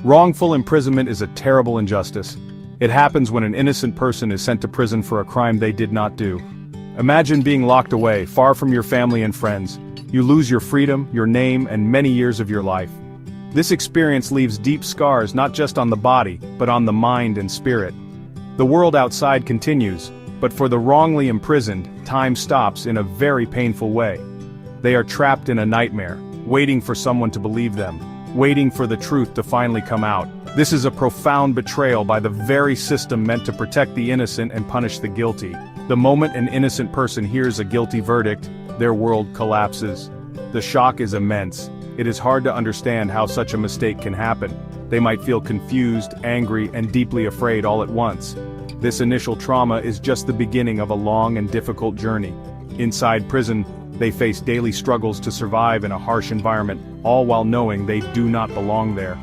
Wrongful imprisonment is a terrible injustice. It happens when an innocent person is sent to prison for a crime they did not do. Imagine being locked away, far from your family and friends. You lose your freedom, your name, and many years of your life. This experience leaves deep scars not just on the body, but on the mind and spirit. The world outside continues, but for the wrongly imprisoned, time stops in a very painful way. They are trapped in a nightmare, waiting for someone to believe them, waiting for the truth to finally come out. This is a profound betrayal by the very system meant to protect the innocent and punish the guilty. The moment an innocent person hears a guilty verdict, their world collapses. The shock is immense. It is hard to understand how such a mistake can happen. They might feel confused, angry, and deeply afraid all at once. This initial trauma is just the beginning of a long and difficult journey. Inside prison, they face daily struggles to survive in a harsh environment, all while knowing they do not belong there.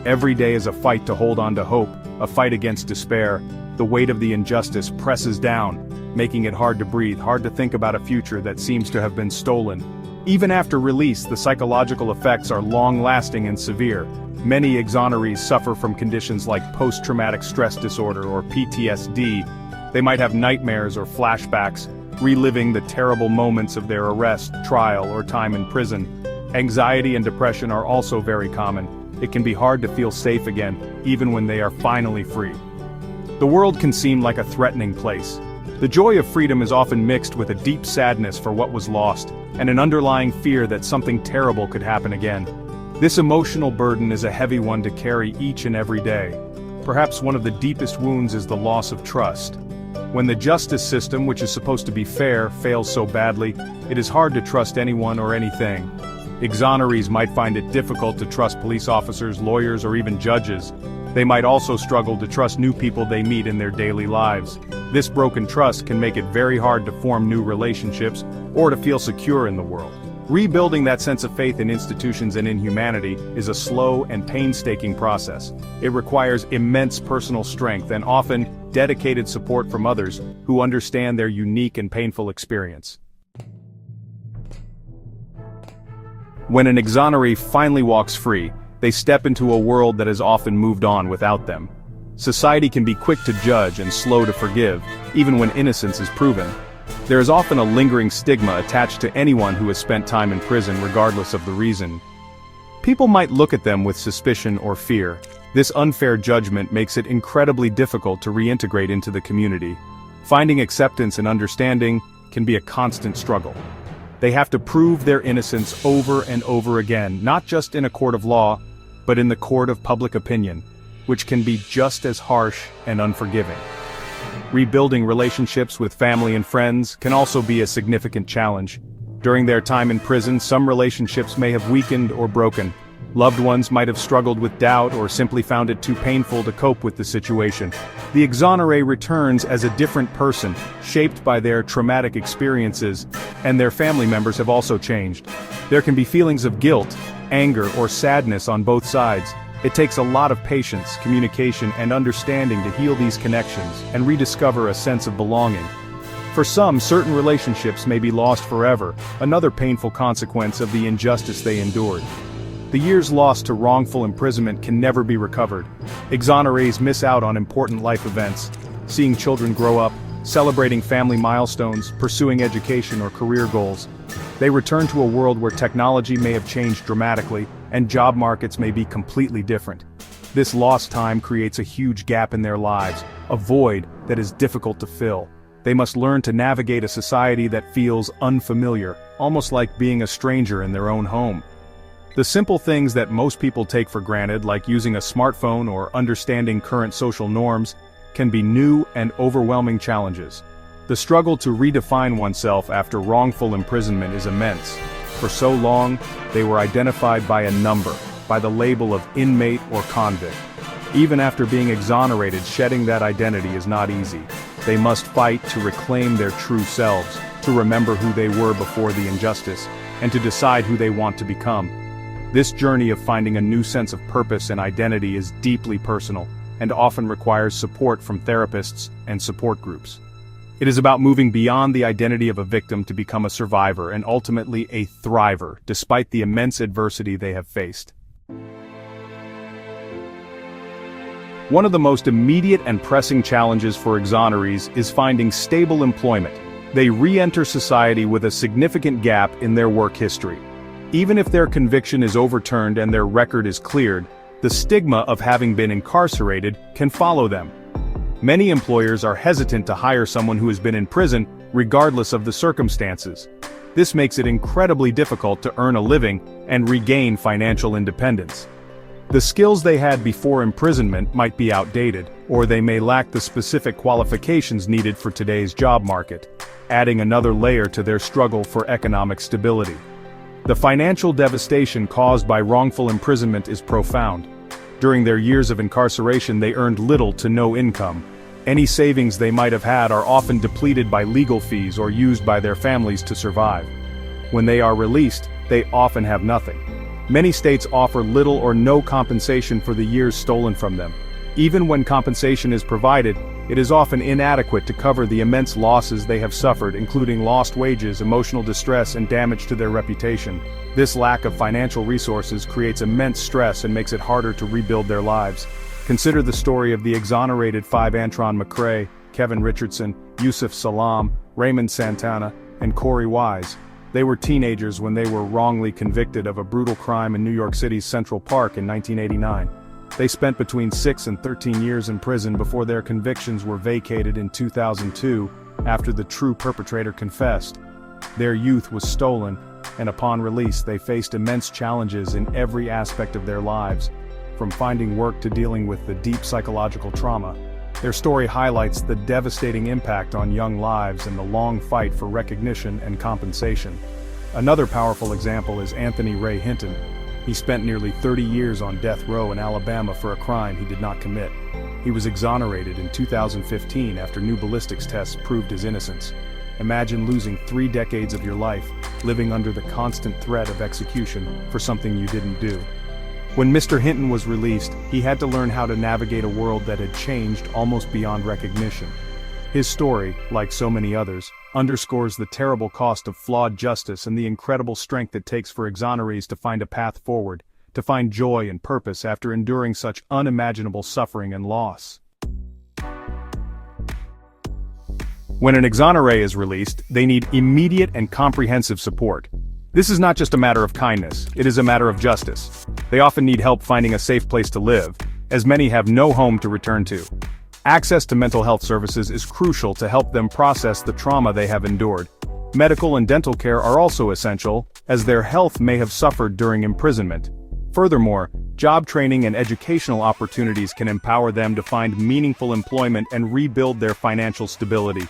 Every day is a fight to hold on to hope, a fight against despair. The weight of the injustice presses down, making it hard to breathe, hard to think about a future that seems to have been stolen. Even after release, the psychological effects are long-lasting and severe. Many exonerees suffer from conditions like post-traumatic stress disorder or PTSD. They might have nightmares or flashbacks, reliving the terrible moments of their arrest, trial, or time in prison. Anxiety and depression are also very common. It can be hard to feel safe again, even when they are finally free. The world can seem like a threatening place. The joy of freedom is often mixed with a deep sadness for what was lost, and an underlying fear that something terrible could happen again. This emotional burden is a heavy one to carry each and every day. Perhaps one of the deepest wounds is the loss of trust. When the justice system, which is supposed to be fair, fails so badly, it is hard to trust anyone or anything. Exonerees might find it difficult to trust police officers, lawyers, or even judges. They might also struggle to trust new people they meet in their daily lives. This broken trust can make it very hard to form new relationships or to feel secure in the world. Rebuilding that sense of faith in institutions and in humanity is a slow and painstaking process. It requires immense personal strength and often dedicated support from others who understand their unique and painful experience. When an exoneree finally walks free, they step into a world that has often moved on without them. Society can be quick to judge and slow to forgive, even when innocence is proven. There is often a lingering stigma attached to anyone who has spent time in prison regardless of the reason. People might look at them with suspicion or fear. This unfair judgment makes it incredibly difficult to reintegrate into the community. Finding acceptance and understanding can be a constant struggle. They have to prove their innocence over and over again, not just in a court of law, but in the court of public opinion, which can be just as harsh and unforgiving. Rebuilding relationships with family and friends can also be a significant challenge. During their time in prison, some relationships may have weakened or broken. Loved ones might have struggled with doubt or simply found it too painful to cope with the situation. The exoneree returns as a different person, shaped by their traumatic experiences, and their family members have also changed. There can be feelings of guilt, anger, or sadness on both sides. It takes a lot of patience, communication, and understanding to heal these connections and rediscover a sense of belonging. For some, certain relationships may be lost forever, another painful consequence of the injustice they endured. The years lost to wrongful imprisonment can never be recovered. Exonerees miss out on important life events, seeing children grow up, celebrating family milestones, pursuing education or career goals. They return to a world where technology may have changed dramatically, and job markets may be completely different. This lost time creates a huge gap in their lives, a void that is difficult to fill. They must learn to navigate a society that feels unfamiliar, almost like being a stranger in their own home. The simple things that most people take for granted, like using a smartphone or understanding current social norms, can be new and overwhelming challenges. The struggle to redefine oneself after wrongful imprisonment is immense. For so long, they were identified by a number, by the label of inmate or convict. Even after being exonerated, shedding that identity is not easy. They must fight to reclaim their true selves, to remember who they were before the injustice, and to decide who they want to become. This journey of finding a new sense of purpose and identity is deeply personal, and often requires support from therapists and support groups. It is about moving beyond the identity of a victim to become a survivor and ultimately a thriver, despite the immense adversity they have faced. One of the most immediate and pressing challenges for exonerees is finding stable employment. They re-enter society with a significant gap in their work history. Even if their conviction is overturned and their record is cleared, the stigma of having been incarcerated can follow them. Many employers are hesitant to hire someone who has been in prison, regardless of the circumstances. This makes it incredibly difficult to earn a living and regain financial independence. The skills they had before imprisonment might be outdated, or they may lack the specific qualifications needed for today's job market, adding another layer to their struggle for economic stability. The financial devastation caused by wrongful imprisonment is profound. During their years of incarceration, they earned little to no income. Any savings they might have had are often depleted by legal fees or used by their families to survive. When they are released, they often have nothing. Many states offer little or no compensation for the years stolen from them. Even when compensation is provided, it is often inadequate to cover the immense losses they have suffered, including lost wages, emotional distress, and damage to their reputation. This lack of financial resources creates immense stress and makes it harder to rebuild their lives. Consider the story of the exonerated 5 Antron McCray, Kevin Richardson, Yusuf Salaam, Raymond Santana, and Corey Wise. They were teenagers when they were wrongly convicted of a brutal crime in New York City's Central Park in 1989. They spent between 6 and 13 years in prison before their convictions were vacated in 2002, after the true perpetrator confessed. Their youth was stolen, and upon release they faced immense challenges in every aspect of their lives, from finding work to dealing with the deep psychological trauma. Their story highlights the devastating impact on young lives and the long fight for recognition and compensation. Another powerful example is Anthony Ray Hinton. He spent nearly 30 years on death row in Alabama for a crime he did not commit. He was exonerated in 2015 after new ballistics tests proved his innocence. Imagine losing 3 decades of your life, living under the constant threat of execution for something you didn't do. When Mr. Hinton was released, he had to learn how to navigate a world that had changed almost beyond recognition. His story, like so many others, underscores the terrible cost of flawed justice and the incredible strength it takes for exonerees to find a path forward, to find joy and purpose after enduring such unimaginable suffering and loss. When an exoneree is released, they need immediate and comprehensive support. This is not just a matter of kindness, it is a matter of justice. They often need help finding a safe place to live, as many have no home to return to. Access to mental health services is crucial to help them process the trauma they have endured. Medical and dental care are also essential, as their health may have suffered during imprisonment. Furthermore, job training and educational opportunities can empower them to find meaningful employment and rebuild their financial stability.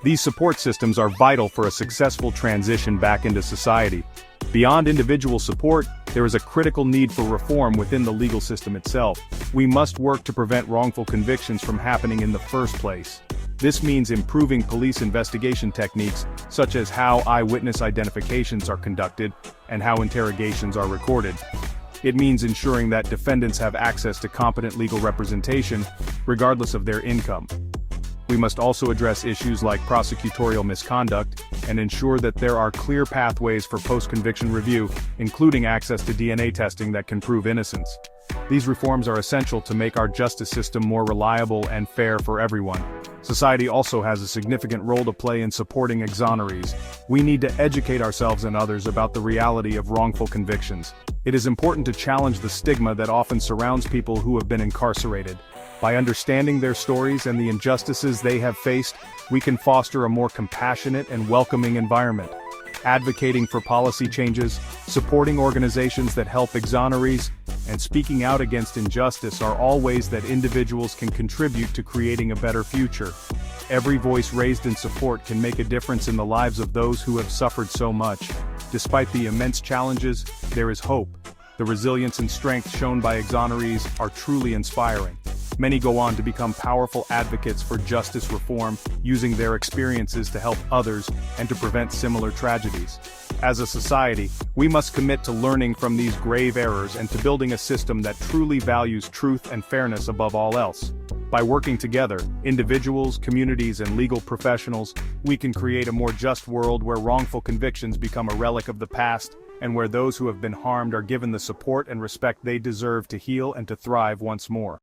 These support systems are vital for a successful transition back into society. Beyond individual support, there is a critical need for reform within the legal system itself. We must work to prevent wrongful convictions from happening in the first place. This means improving police investigation techniques, such as how eyewitness identifications are conducted and how interrogations are recorded. It means ensuring that defendants have access to competent legal representation, regardless of their income. We must also address issues like prosecutorial misconduct and ensure that there are clear pathways for post-conviction review, including access to DNA testing that can prove innocence. These reforms are essential to make our justice system more reliable and fair for everyone. Society also has a significant role to play in supporting exonerees. We need to educate ourselves and others about the reality of wrongful convictions. It is important to challenge the stigma that often surrounds people who have been incarcerated. By understanding their stories and the injustices they have faced, we can foster a more compassionate and welcoming environment. Advocating for policy changes, supporting organizations that help exonerees, and speaking out against injustice are all ways that individuals can contribute to creating a better future. Every voice raised in support can make a difference in the lives of those who have suffered so much. Despite the immense challenges, there is hope. The resilience and strength shown by exonerees are truly inspiring. Many go on to become powerful advocates for justice reform, using their experiences to help others and to prevent similar tragedies. As a society, we must commit to learning from these grave errors and to building a system that truly values truth and fairness above all else. By working together, individuals, communities, and legal professionals, we can create a more just world where wrongful convictions become a relic of the past, and where those who have been harmed are given the support and respect they deserve to heal and to thrive once more.